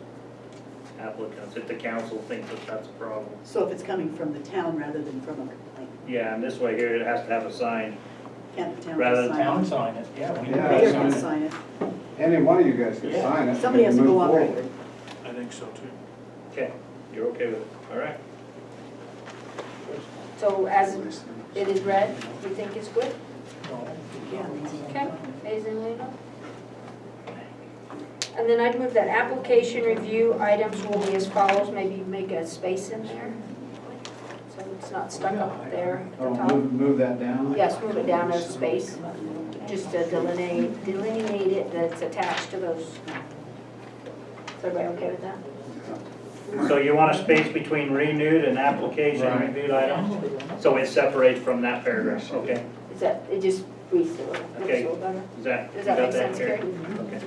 applicants, if the council thinks that that's a problem. So if it's coming from the town rather than from a complaint, Yeah, and this way here, it has to have a sign. can't the town Rather just than sign it? sign it, yeah. Yeah, Mayor sign can it. sign it. Any one of you guys can Yeah. sign it. Somebody has to and go move on forward. record. I think so too. Okay, you're okay with it, all right? So as it is read, you think it's good? Yeah. Okay, Hazen, Lena? And then I'd move that application review items will be as follows, maybe make a space in there. So it's not stuck up there at the Oh, top. move that down? Yes, move it down a space, just to delineate it that's attached to those. Is everybody okay with that? So you want a space between renewed and application Right. reviewed items? So it separates from that paragraph, okay? Is that, it just reads it a little Okay. better? Is that, Does you that got make sense, Carrie? Carrie? Okay.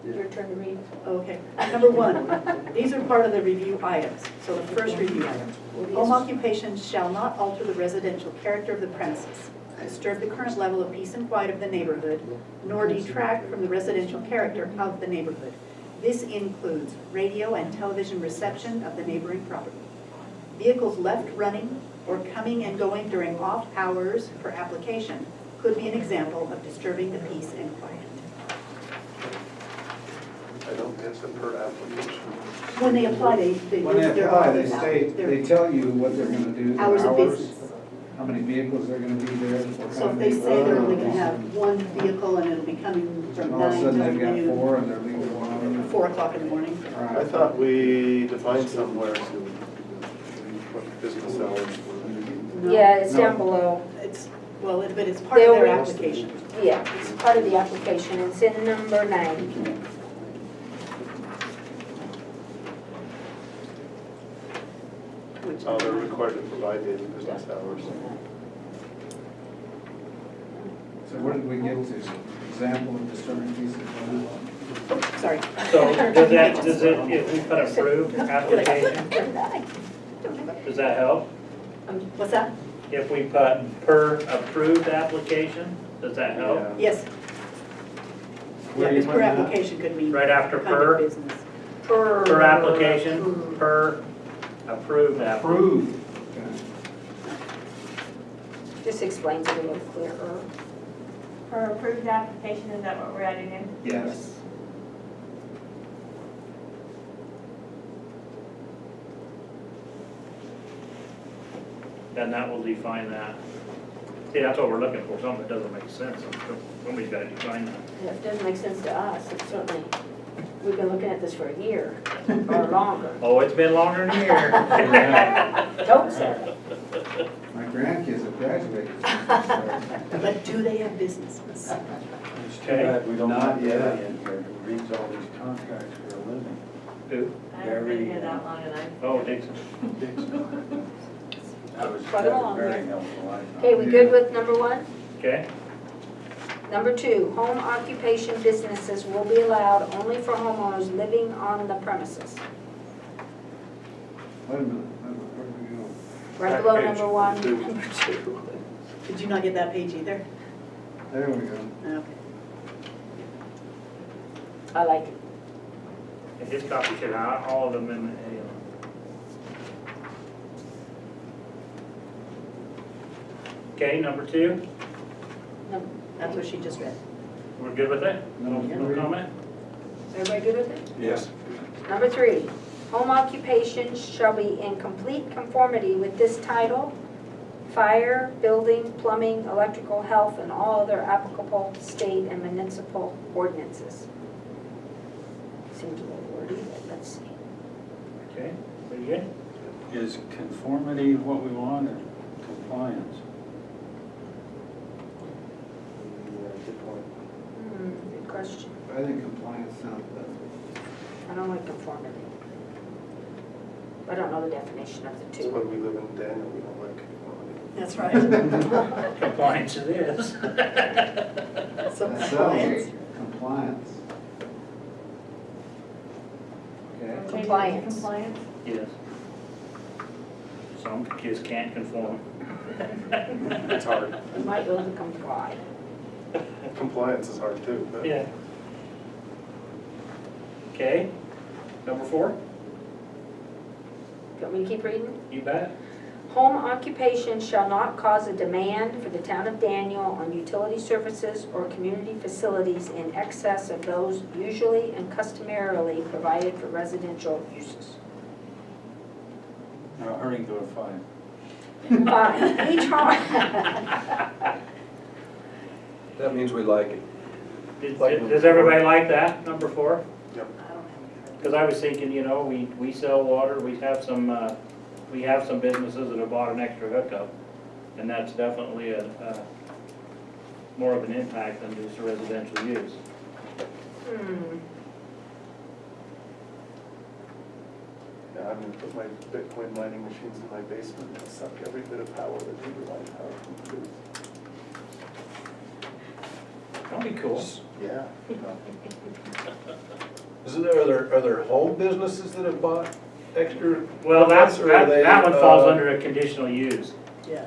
Your turn to read. Okay. Number one, these are part of the review items. So the first review item. Home occupations shall not alter the residential character of the premises, disturb the current level of peace and quiet of the neighborhood, nor detract from the residential character of the neighborhood. This includes radio and television reception of the neighboring property. Vehicles left running or coming and going during off hours per application could be an example of disturbing the peace and quiet. I I don't get the per application. When they apply, they When they list their apply, they hours out. state, Their they tell you what they're gonna do, their hours of hours, business. how many vehicles they're gonna be there, what So kind if of they say they're vehicle. only gonna have one vehicle and it'll be coming from All of a 9 sudden, till they've got noon, 4 and they're leaving 1. 4 o'clock in the morning. Right. I thought we defined somewhere what business hours were. No, Yeah, it's No. down below. It's, well, but it's part of their They'll- application. Yeah, it's part of the application. It's in number 9. Which Oh, they're required to provide daily business hours. So where did we get to? Example of disturbing piece of equipment? Sorry. So does it, if we put approved application, does that help? What's that? If we put per approved application, does that help? Yeah. Yes. Where Yeah, you because per putting that? application could mean. Right after kind of per? business. Per application, per approved application. Approved. Okay. Just explains it a little clearer. For approved application, is that what we're adding in? Yes. And that will define that. See, that's what we're looking for, something that doesn't make sense. Somebody's got to define that. Yeah, it doesn't make sense to us. It's certainly, we've been looking at this for a year or longer. Oh, it's been longer than a year. Don't say. My grandkids have graduated. But do they have businesses? It's too Okay. bad we don't Not have Barry yet. in here who reads all these contracts for a living. Who? I haven't been here that long and Oh, Dixon. Dixon. That was Quite a long very one. helpful, I thought. Okay, we good with number 1? Okay, Number 2, home occupation businesses will be allowed only for homeowners living on the premises. Wait a minute, where did we go? Right Back below page, number 1, two. number 2. Did you not get that page either? There we go. Okay. I like it. and his copy should have all of them in the, Okay, number 2, That's what she just read. we're good with it? No Number three. comment? Everybody good with it? Yes. Number 3, home occupations shall be in complete conformity with this title, fire, building, plumbing, electrical, health, and all other applicable state and municipal ordinances. Seems a little wordy, but let's see. Okay, pretty good. Is conformity what we want or compliance? Good question. I think compliance sounds better. I don't like conformity. I don't know the definition of the That's two. why we live in Daniel, we don't like conformity. That's right. Compliance it is. So That compliance. sounds compliance. Okay. Change it to Compliance. Compliance. Yes. Some kids can't conform. It's hard. We might be able to comply. Compliance is hard too, but. Yeah. Okay, number 4, Do you want me to keep reading? you bet. Home occupation shall not cause a demand for the town of Daniel on utility services or community facilities in excess of those usually and customarily provided for residential uses. Now, hurry and go to 5. 5, each home. That means we like it. Does everybody like that, number 4? I don't have any. Because I was thinking, you know, we sell water, we have some businesses that have bought an extra hookup, and that's definitely a more of an impact than just residential use. Yeah, I'm gonna put my Bitcoin mining machines in my basement and suck every bit of power that they provide power from produce. That'd be cool. Yeah. Are there home businesses that have bought extra? Well, hookups, or are they, that one falls under a conditional use, Yeah,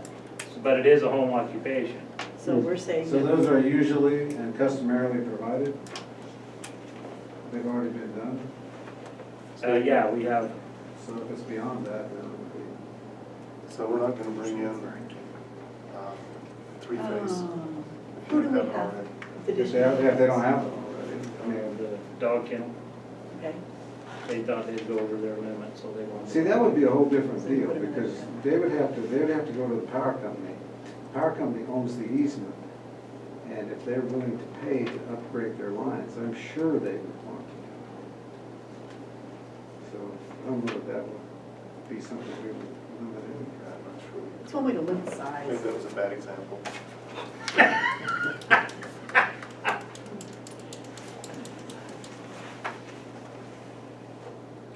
but it is a home occupation. so we're saying. So that- those are usually and customarily provided? They've already been done? Yeah, we have, So if it's beyond that, then it would be. So we're not gonna bring in, three-phase. Who do we have? The If they don't have it already, I mean, the dog kennel. Okay? They thought they'd go over their limit, so they wanted. See, that would be a whole different deal, because they would have to go to the power company. The power company owns the easement, and if they're willing to pay to upgrade their lines, I'm sure they would want to. So I don't know if that would be something we would limit anyway. It's one way to limit Maybe size. that was a bad example.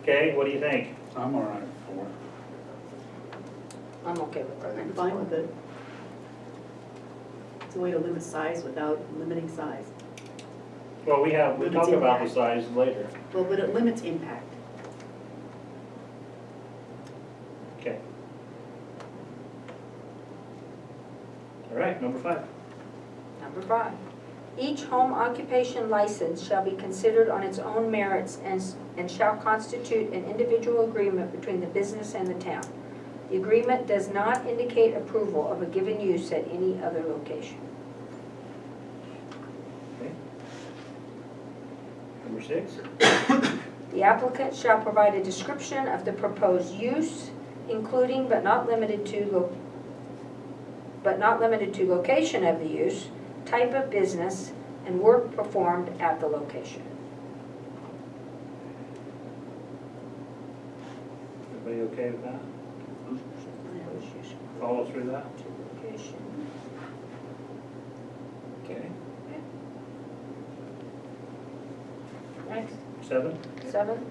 Okay, what do you think? I'm all right for it. I'm okay with I that. think I'm it's fine with it. It's a way to limit size without limiting size. Well, we'll Limits talk about the impact. size later. Well, but it limits impact. Okay. All right, number 5. Number 5, each home occupation license shall be considered on its own merits and shall constitute an individual agreement between the business and the town. The agreement does not indicate approval of a given use at any other location. Okay. Number 6. The applicant shall provide a description of the proposed use, including but not limited to location of the use, type of business, and work performed at the location. Everybody okay with that? Follow through that? Location. Okay. Next. 7. 7,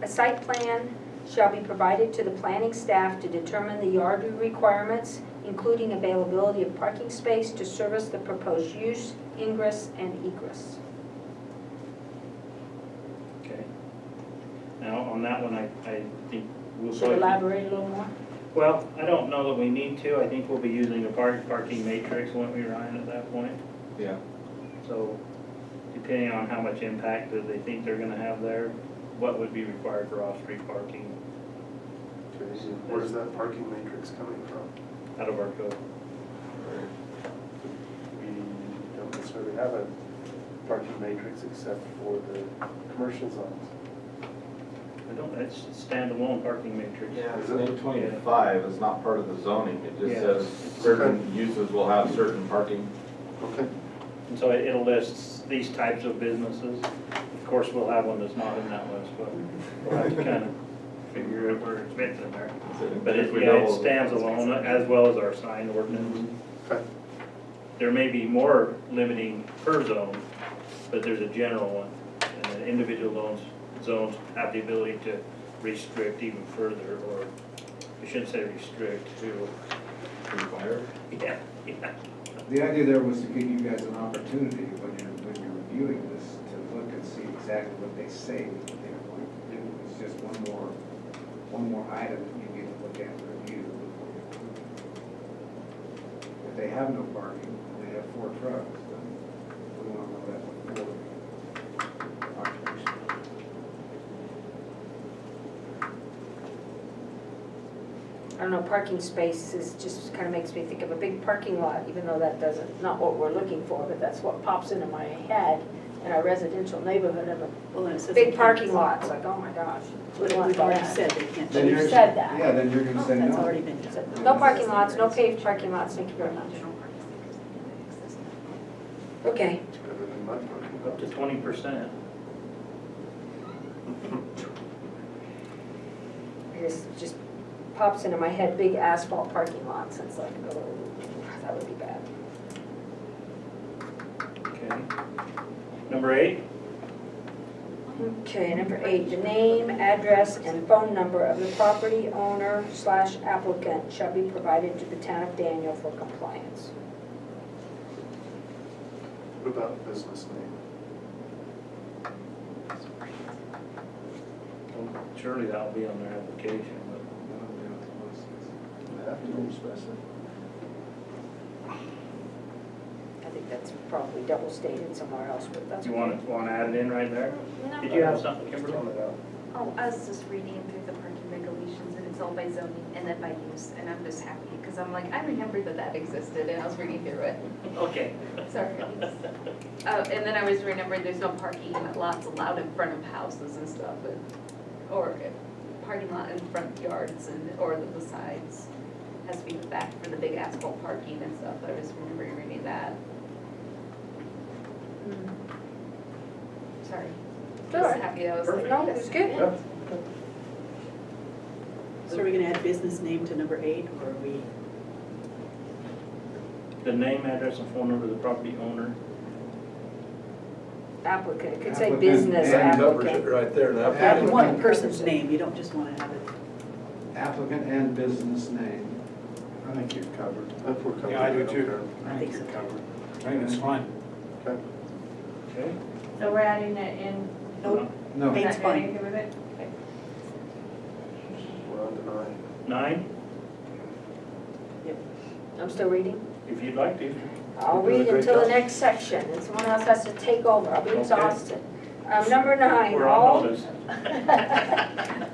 a site plan shall be provided to the planning staff to determine the yard requirements, including availability of parking space to service the proposed use, ingress, and egress. Okay. Now, on that one, I think we'll Should probably. elaborate a little more? Well, I don't know that we need to. I think we'll be using a parking matrix, won't we, Ryan, at that point? Yeah. So depending on how much impact that they think they're gonna have there, what would be required for off-street parking Okay, so where's that parking matrix coming from? out of our code. We don't necessarily have a parking matrix except for the commercial zones. It's standalone parking matrix. Yeah, it's 825, it's not part of the zoning, it just Yeah. says certain uses will have certain parking. Okay. And so it'll list these types of businesses. Of course, we'll have one that's not in that list, but we'll have to kind of figure out where it fits in there. But it stands alone as well as our sign ordinance. Okay. There may be more limiting per zone, but there's a general one. And then individual zones have the ability to restrict even further, or I shouldn't say restrict, to Required? yeah. The idea there was to give you guys an opportunity when you're reviewing this to look and see exactly what they say that they're going to do. It's just one more item that you need to look at and review before you approve it. If they have no parking, and they have 4 trucks, then we want to know that before occupation. I don't know, parking spaces just kind of makes me think of a big parking lot, even though that doesn't, not what we're looking for, but that's what pops into my head in our residential neighborhood of Well, and it a says big they parking can't- lot. It's like, oh my gosh. But we want we've already that. said they can't. Then We've you're- said that. Yeah, then you're going to say That's no. already been said. No parking lots, no paved parking lots, thank you very much. Okay, It's better than mud parking. Up to 20%. this just pops into my head, big asphalt parking lots, it's like, oh, that would be bad. Okay. Number 8. Okay, number 8, the name, address, and phone number of the property owner / applicant shall be provided to the town of Daniel for compliance. What about business name? Well, surely that'll be on their application, but You have to specify. I think that's probably double stated somewhere else, but that's. you want to add it in right there? No. Did you have something, Just Kimberly? throwing it out. Oh, I was just reading through the parking regulations, and it's a all by zoning and then by use, and I'm just happy, because I'm like, I remember that existed, and I was reading through it. Okay. Sorry. And then I was remembering there's no parking lots allowed in front of houses and stuff, or parking lot in front yards or the sides. Has to be the back for the big asphalt parking and stuff. I was remembering reading that. Sorry. All right. Just happy I was like. No, it's good. So are we gonna add business name to number 8, or are we? The name, address, and phone number of the property owner. Applicant, it could say Applicant business And numbers applicant. it right there, and You applicant. want the person's name, you don't just wanna have it. Applicant and business name. I think you've covered. If we're covered. Yeah, I do don't too. care. I think so. you're covered. I think it's fine. Okay. Okay. So we're adding it in, Nope, No, we're Eight's not doing fine. anything with it? We're on to 9. 9, I'm still reading. if you'd like to. I'll You're doing read a great until the job. next section, and someone else has to take over, I'll be Okay. exhausted. Number 9, We're on notice.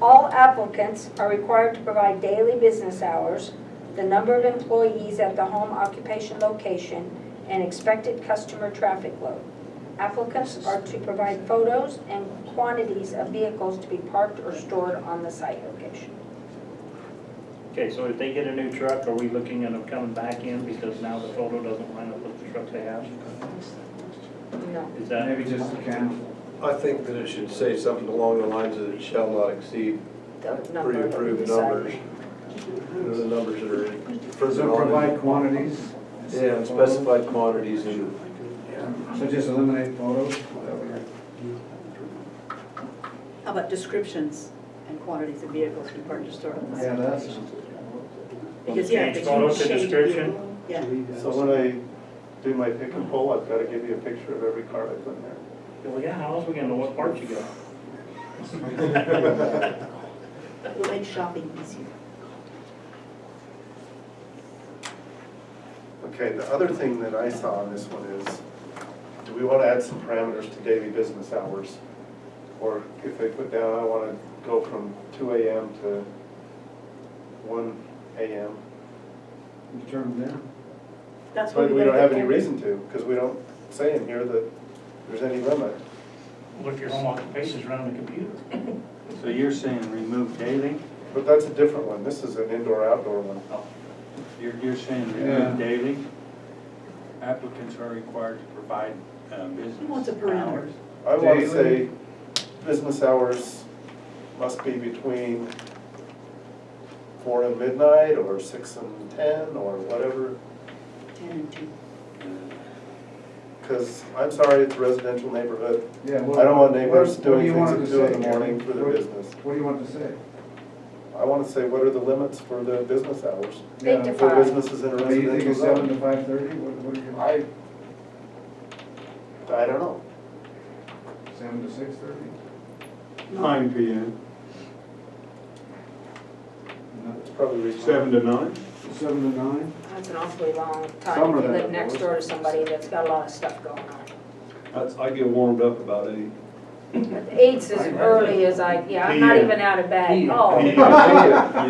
all applicants are required to provide daily business hours, the number of employees at the home occupation location, and expected customer traffic load. Applicants are to provide photos and quantities of vehicles to be parked or stored on the site location. Okay, so if they get a new truck, are we looking at them coming back in because now the photo doesn't line up with the truck they have? No. Is that? maybe just a can. I think that it should say something along the lines of it shall not exceed The number that we pre-approved decided. numbers. Or the numbers that are Does further it on. provide quantities? Yeah, and specified quantities and So just eliminate photos? Is that what How about descriptions and quantities of vehicles we parked or stored on the you're- site? Yeah, that's, Because, yeah, Change but photo you to change description? vehicle. Yeah. So when I do my pick and pull, I've got to give you a picture of every car I put in there. Well, yeah, how else we gonna know what parts you got? It'll make shopping easier. Okay, the other thing that I saw on this one is, do we want to add some parameters to daily business hours? Or if they put down, I want to go from 2 AM to 1 AM. determined there. That's what But we don't have any gotta get reason to, because we don't say in here that there's any limit. What if your home occupation is running a computer? So you're saying remove daily? But that's a different one. This is an indoor-outdoor one. You're saying Yeah. remove daily? Applicants are required to provide business Who wants a parameter? hours? I want to Daily? say business hours must be between 4 and midnight, or 6 and 10, or whatever. 10 and 2. Because, I'm sorry, it's a residential neighborhood. Yeah, I don't want neighbors what do doing you things want it at to 2 in say, the morning Gary? for their What- business. What do you want to say? I want to say, what are the limits for the business hours? 8 to For 5. businesses in a Do you think residential it's 7 to zone? 5:30? What do you? I don't know. 7 to 6:30? 9 PM, It's probably reasonable. 7 to 9? 7 to 9? That's an awfully long time Summer if you then, live of next course. door to somebody that's got a lot of stuff going on. I get warmed up about 8. 8's as early as I'm not even out of bed. Oh. You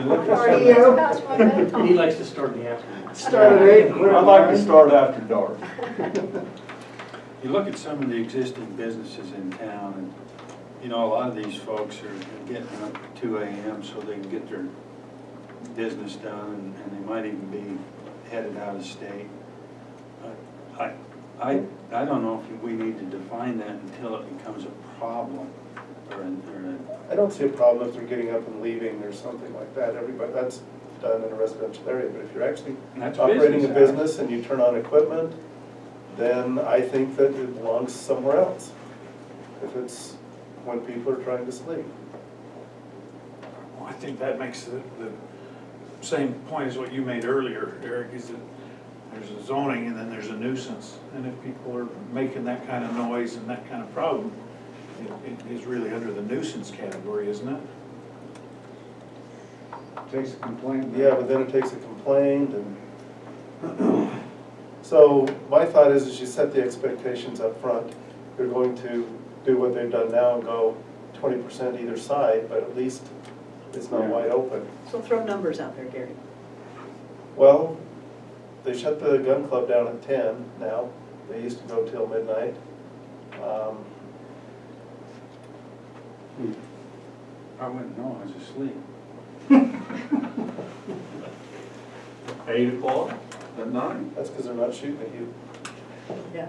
look at Already some- is past my bedtime. He likes to start in the afternoon. Start at 8 and quit I at like to 9. start after dark. You look at some of the existing businesses in town, and, you know, a lot of these folks are getting up at 2 AM so they can get their business done, and they might even be headed out of state. I don't know if we need to define that until it becomes a problem, or I don't see a problem if they're getting up and leaving or something like that. Everybody, that's done in a residential area. But if you're actually that's operating a hours. business and you turn on equipment, then I think that it belongs somewhere else. If it's when people are trying to sleep. Well, I think that makes the same point as what you made earlier, Eric, is that there's a zoning and then there's a nuisance. And if people are making that kind of noise and that kind of problem, it is really under the nuisance category, isn't it? Takes a complaint. Yeah, but then it takes a complaint and. So my thought is you set the expectations up front. They're going to do what they've done now and go 20% either side, but at least it's not wide open. So throw numbers out there, Gary. Well, they shut the gun club down at 10 now. They used to go till midnight. I wouldn't know, I was asleep. 8 o'clock? At 9. That's because they're not shooting at you. Yeah.